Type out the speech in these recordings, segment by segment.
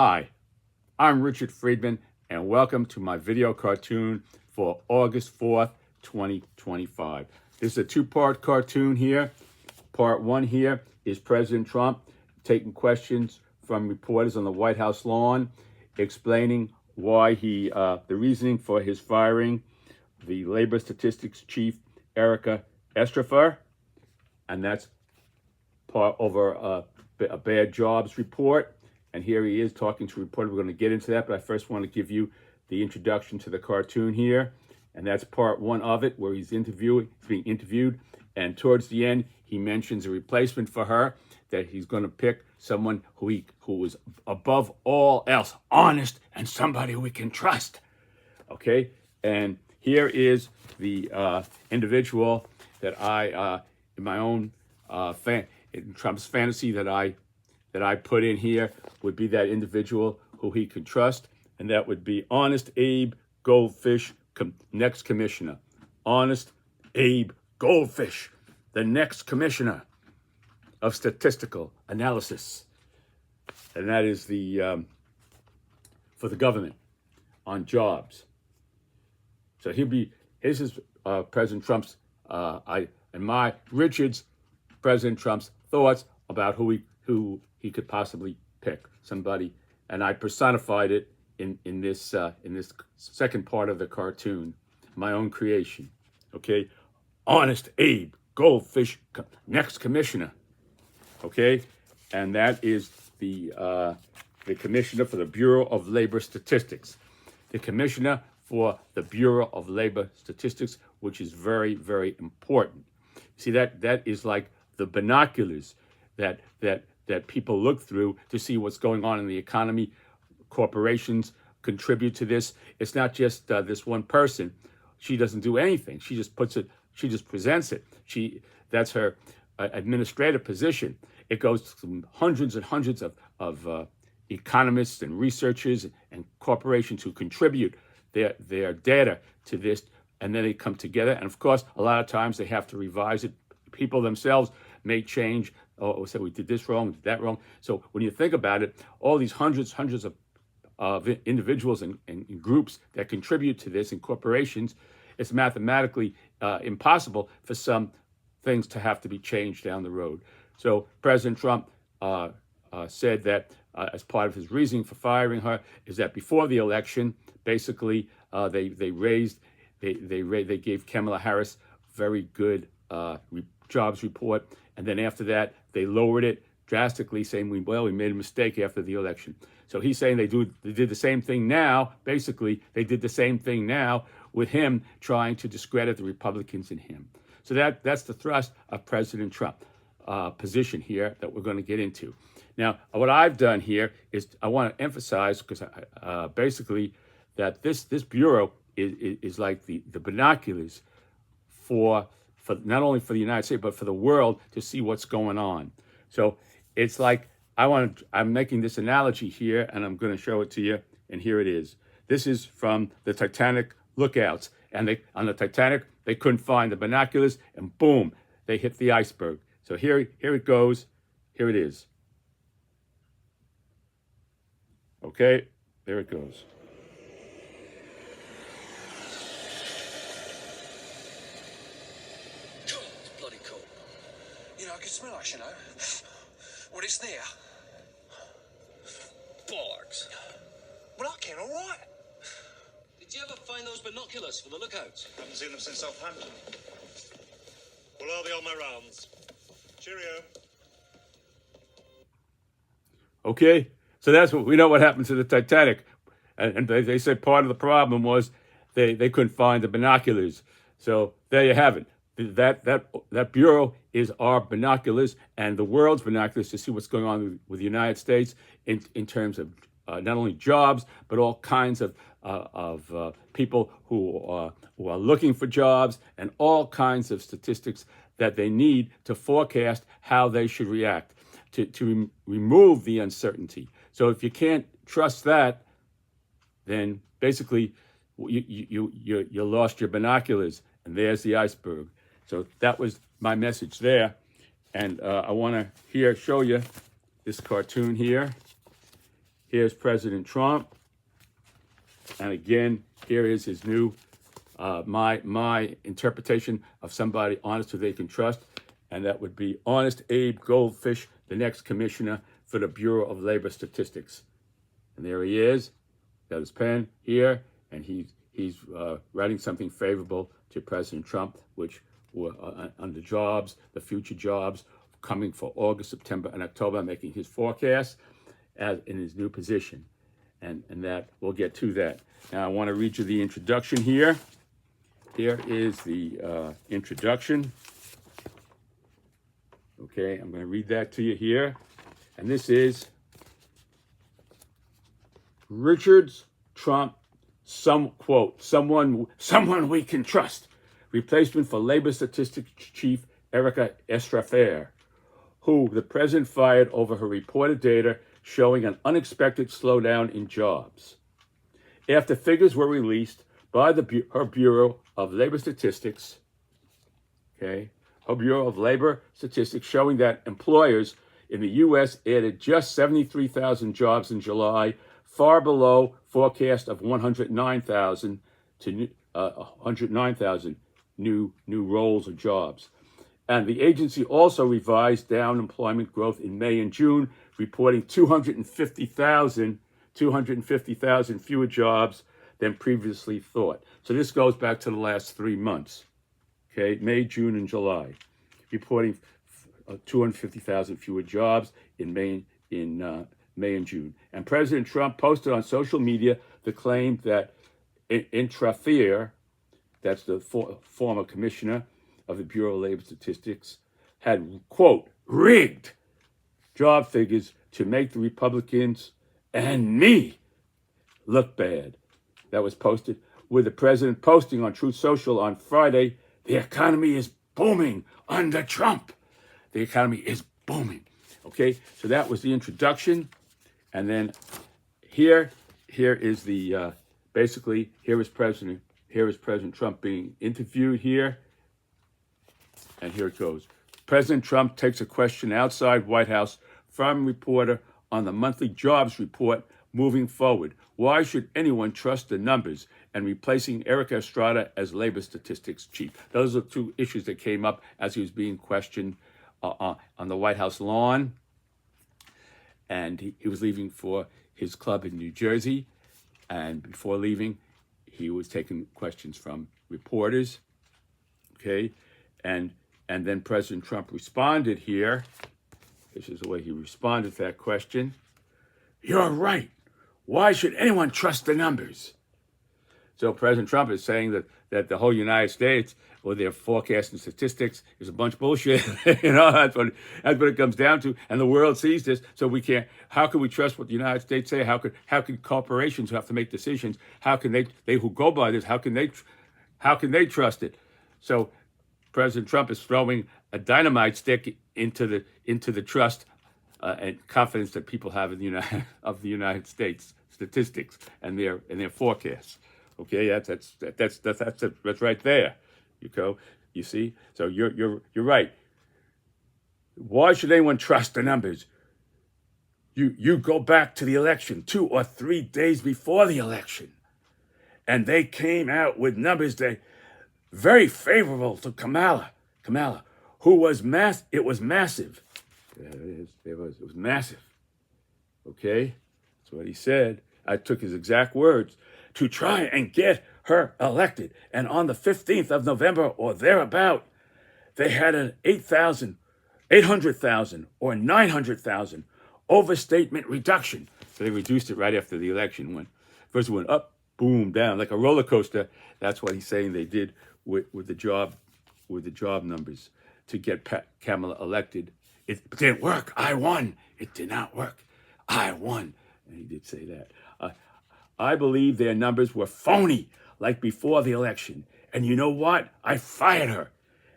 Hi, I'm Richard Friedman, and welcome to my video cartoon for August 4th, 2025. This is a two-part cartoon here. Part one here is President Trump taking questions from reporters on the White House lawn, explaining why the reasoning for his firing the labor statistics chief, Erika Entrafer, and that's part over a bad jobs report. And here he is talking to a reporter. We're going to get into that, but I first want to give you the introduction to the cartoon here. And that's part one of it, where he's being interviewed. And towards the end, he mentions a replacement for her, that he's going to pick someone who is above all else honest and somebody we can trust. Okay? And here is the individual that I, in my own in Trump's fantasy that I put in here, would be that individual who he could trust, and that would be Honest Abe Goldfish, next commissioner. Honest Abe Goldfish, the next commissioner of statistical analysis. And that is for the government on jobs. So this is President Trump's, President Trump's thoughts about who he could possibly pick, somebody, and I personified it in this second part of the cartoon, my own creation. Okay, Honest Abe Goldfish, next commissioner. Okay, and that is the commissioner for the Bureau of Labor Statistics, the commissioner for the Bureau of Labor Statistics, which is very, very important. See, that is like the binoculars that people look through to see what's going on in the economy. Corporations contribute to this. It's not just this one person. She doesn't do anything. She just puts it. She just presents it. That's her administrative position. It goes to hundreds and hundreds of economists and researchers and corporations who contribute their data to this, and then they come together. And of course, a lot of times they have to revise it. People themselves may change. Oh, say we did this wrong, we did that wrong. So when you think about it, all these hundreds of individuals and groups that contribute to this in corporations, it's mathematically impossible for some things to have to be changed down the road. So President Trump said that as part of his reasoning for firing her is that before the election, basically they gave Kamala Harris very good jobs report, and then after that they lowered it drastically, saying we made a mistake after the election. So he's saying they did the same thing now. Basically, they did the same thing now with him trying to discredit the Republicans in him. So that's the thrust of President Trump position here that we're going to get into. Now, what I've done here is I want to emphasize, because basically that this bureau is like the binoculars for not only for the United States, but for the world to see what's going on. So it's like I'm making this analogy here, and I'm going to show it to you, and here it is. This is from the Titanic lookouts, and on the Titanic, they couldn't find the binoculars, and boom, they hit the iceberg. So here it goes. Here it is. Okay, there it goes. I can smell us, you know. Well, it's there. Bollocks. Well, I can, all right. Did you ever find those binoculars for the lookouts? Haven't seen them since Southampton. Well, I'll be on my rounds. Cheerio. Okay, so that's what we know what happened to the Titanic. And they said part of the problem was they couldn't find the binoculars. So there you have it. That bureau is our binoculars and the world's binoculars to see what's going on with the United States in terms of not only jobs, but all kinds of people who are looking for jobs, and all kinds of statistics that they need to forecast how they should react to remove the uncertainty. So if you can't trust that, then basically you lost your binoculars, and there's the iceberg. So that was my message there. And I want to show you this cartoon here. Here's President Trump. And again, here is his new, my interpretation of somebody honest who they can trust. And that would be Honest Abe Goldfish, the next commissioner for the Bureau of Labor Statistics. And there he is, got his pen here, and he's writing something favorable to President Trump, which were on the jobs, the future jobs coming for August, September, and October, making his forecast as in his new position. And that we'll get to that. Now I want to read you the introduction here. Here is the introduction. Okay, I'm going to read that to you here. And this is Richard's Trump, someone we can trust. Replacement for Labor Statistics Chief Erika Entrafer, who the president fired over her reported data showing an unexpected slowdown in jobs. After figures were released by her Bureau of Labor Statistics, her Bureau of Labor Statistics showing that employers in the U.S. added just 73,000 jobs in July, far below forecast of 109,000 to 109,000 new roles or jobs. And the agency also revised down employment growth in May and June, reporting 250,000 fewer jobs than previously thought. So this goes back to the last 3 months, May, June, and July, reporting 250,000 fewer jobs in May and June. And President Trump posted on social media the claim that Entrafer, that's the former commissioner of the Bureau of Labor Statistics, had, quote, rigged job figures to make the Republicans and me look bad. That was posted with the president posting on Truth Social on Friday, the economy is booming under Trump. The economy is booming. Okay, so that was the introduction. And then here is the, basically, here is President Trump being interviewed here. And here it goes. President Trump takes a question outside White House from a reporter on the monthly jobs report moving forward. Why should anyone trust the numbers? And replacing Erika Estrada as labor statistics chief. Those are two issues that came up as he was being questioned on the White House lawn. And he was leaving for his club in New Jersey. And before leaving, he was taking questions from reporters. And then President Trump responded here. This is the way he responded to that question. You're right. Why should anyone trust the numbers? So President Trump is saying that the whole United States, or their forecasting statistics, is a bunch of bullshit. That's what it comes down to. And the world sees this, so we can't. How can we trust what the United States say? How could corporations who have to make decisions? How can they who go by this? How can they trust it? So President Trump is throwing a dynamite stick into the trust and confidence that people have in the United States statistics and their forecasts. Okay, that's right there. You see. So you're right. Why should anyone trust the numbers? You go back to the election 2 or 3 days before the election, and they came out with numbers that very favorable to Kamala, who was it was massive. It was massive. Okay, that's what he said. I took his exact words. To try and get her elected. And on the 15th of November or thereabout, they had an 800,000 or 900,000 overstatement reduction. So they reduced it right after the election. First it went up, boom, down, like a roller coaster. That's what he's saying they did with the job numbers to get Kamala elected. It didn't work. I won. It did not work. I won. And he did say that. I believe their numbers were phony, like before the election. And you know what? I fired her.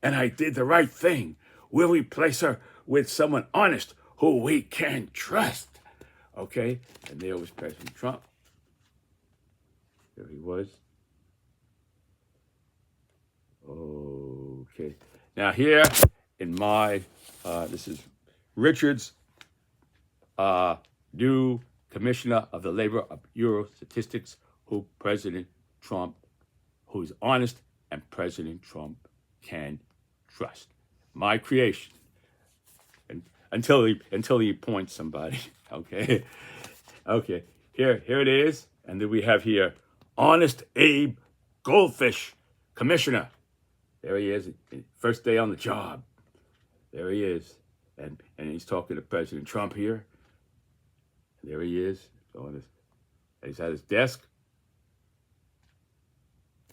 And I did the right thing. We'll replace her with someone honest who we can trust. Okay? And there was President Trump. There he was. Okay. Now here in my, this is Richard's new Commissioner of the Labor Bureau Statistics, who is honest and President Trump can trust. My creation. And until he appoints somebody. Okay. Okay. Here it is. And then we have here Honest Abe Goldfish, Commissioner. There he is. First day on the job. There he is. And he's talking to President Trump here. There he is. He's at his desk.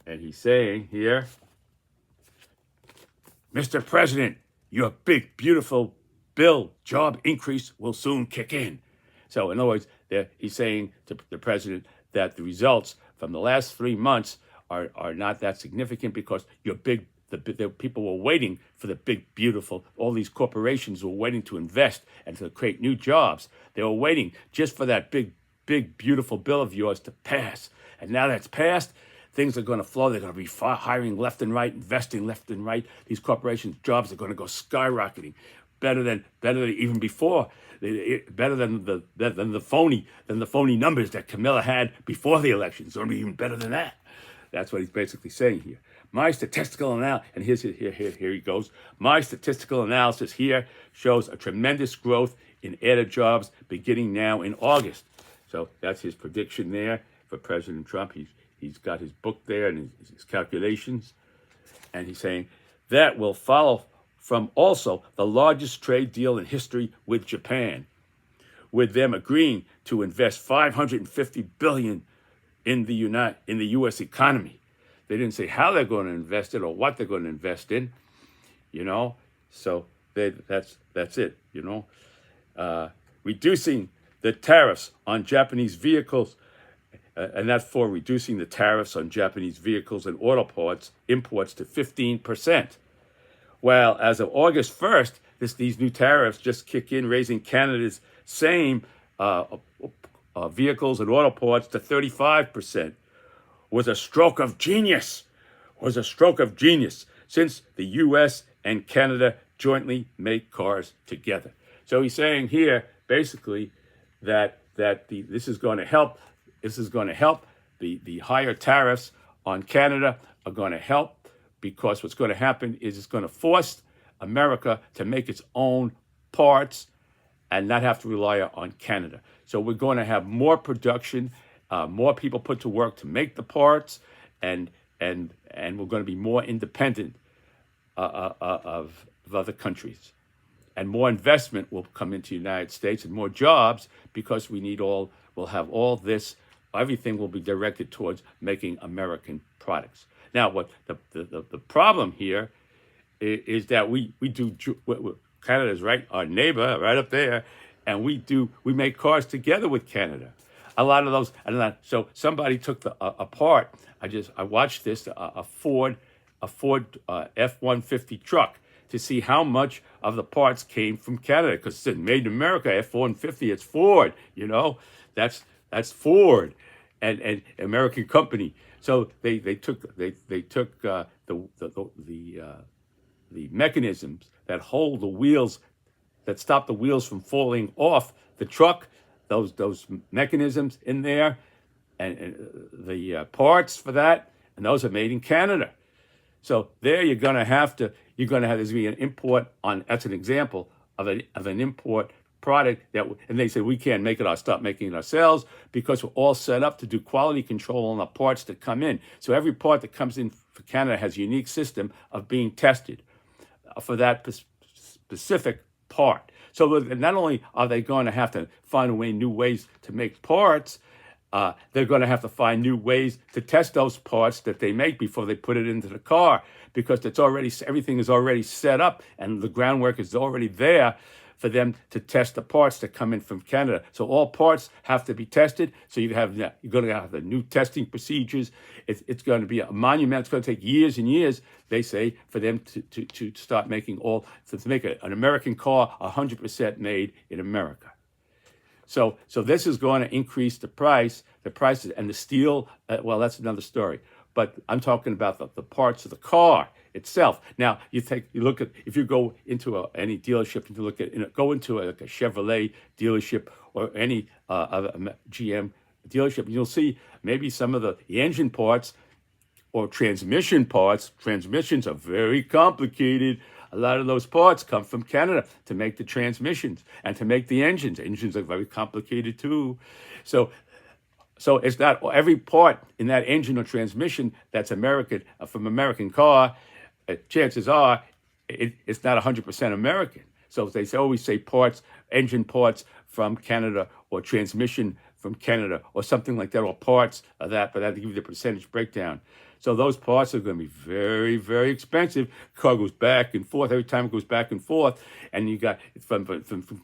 And he's saying here, Mr. President, your big, beautiful bill job increase will soon kick in. So in other words, he's saying to the president that the results from the last 3 months are not that significant because the people were waiting for the big, beautiful, all these corporations were waiting to invest and to create new jobs. They were waiting just for that big, beautiful bill of yours to pass. And now that's passed, things are going to flow. They're going to be hiring left and right, investing left and right. These corporations' jobs are going to go skyrocketing, better than even before, better than the phony numbers that Camilla had before the election. It's going to be even better than that. That's what he's basically saying here. My statistical analysis, and here he goes. My statistical analysis here shows a tremendous growth in added jobs beginning now in August. So that's his prediction there for President Trump. He's got his book there and his calculations. And he's saying that will follow from also the largest trade deal in history with Japan, with them agreeing to invest $550 billion in the U.S. economy. They didn't say how they're going to invest it or what they're going to invest in, So that's it, Reducing the tariffs on Japanese vehicles, and that's for reducing the tariffs on Japanese vehicles and auto parts imports to 15%. Well, as of August 1st, these new tariffs just kick in, raising Canada's same vehicles and auto parts to 35%. Was a stroke of genius, since the U.S. and Canada jointly make cars together. So he's saying here, basically, that this is going to help. This is going to help. The higher tariffs on Canada are going to help because what's going to happen is it's going to force America to make its own parts and not have to rely on Canada. So we're going to have more production, more people put to work to make the parts, and we're going to be more independent of other countries. And more investment will come into the United States and more jobs because we'll have all this, everything will be directed towards making American products. Now, what the problem here is that we do, Canada's right, our neighbor right up there, and we make cars together with Canada. A lot of those, so somebody took apart. I watched this, a Ford F-150 truck to see how much of the parts came from Canada, because it said made in America, F-150, it's Ford, that's Ford, and American company. So they took the mechanisms that hold the wheels, that stop the wheels from falling off the truck, those mechanisms in there, and the parts for that, and those are made in Canada. So there there's going to have to be an import on. That's an example of an import product and they said we can't make it. I'll stop making it ourselves because we're all set up to do quality control on the parts that come in. So every part that comes in for Canada has a unique system of being tested for that specific part. So not only are they going to have to find new ways to make parts, they're going to have to find new ways to test those parts that they make before they put it into the car, because everything is already set up and the groundwork is already there for them to test the parts that come in from Canada. So all parts have to be tested. So you're going to have the new testing procedures. It's going to be a monument. It's going to take years and years, they say, for them to start making to make an American car 100% made in America. So this is going to increase the prices and the steel. Well, that's another story. But I'm talking about the parts of the car itself. Now you look at, if you go into any dealership and you look at, go into like a Chevrolet dealership or any other GM dealership, you'll see maybe some of the engine parts or transmission parts. Transmissions are very complicated. A lot of those parts come from Canada to make the transmissions and to make the engines. Engines are very complicated too. So it's not every part in that engine or transmission that's American, from American car. Chances are it's not 100% American. So they always say parts, engine parts from Canada, or transmission from Canada, or something like that, or parts of that, but I have to give you the percentage breakdown. So those parts are going to be very, very expensive. Car goes back and forth. Every time it goes back and forth, and you got from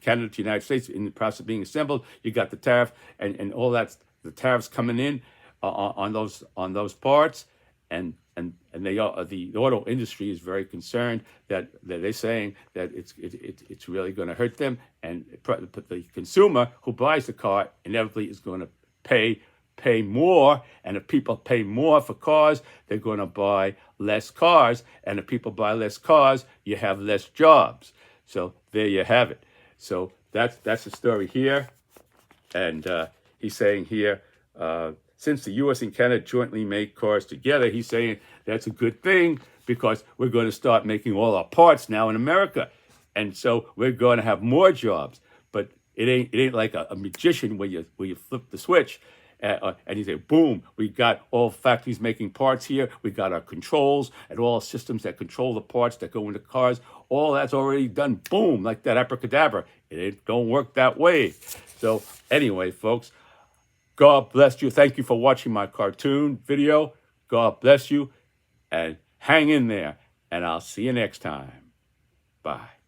Canada to the United States in the process of being assembled, you got the tariff and all that, the tariffs coming in on those parts, and the auto industry is very concerned that they're saying that it's really going to hurt them, and the consumer who buys the car inevitably is going to pay more, and if people pay more for cars, they're going to buy less cars, and if people buy less cars, you have less jobs. So there you have it. So that's the story here, and he's saying here, since the U.S. and Canada jointly make cars together, he's saying that's a good thing because we're going to start making all our parts now in America, and so we're going to have more jobs. But it ain't like a magician where you flip the switch. And you say, boom, we got all factories making parts here. We got our controls and all systems that control the parts that go into cars. All that's already done, boom, like that, abracadabra. It don't work that way. So anyway, folks, God bless you. Thank you for watching my cartoon video. God bless you. And hang in there. And I'll see you next time. Bye.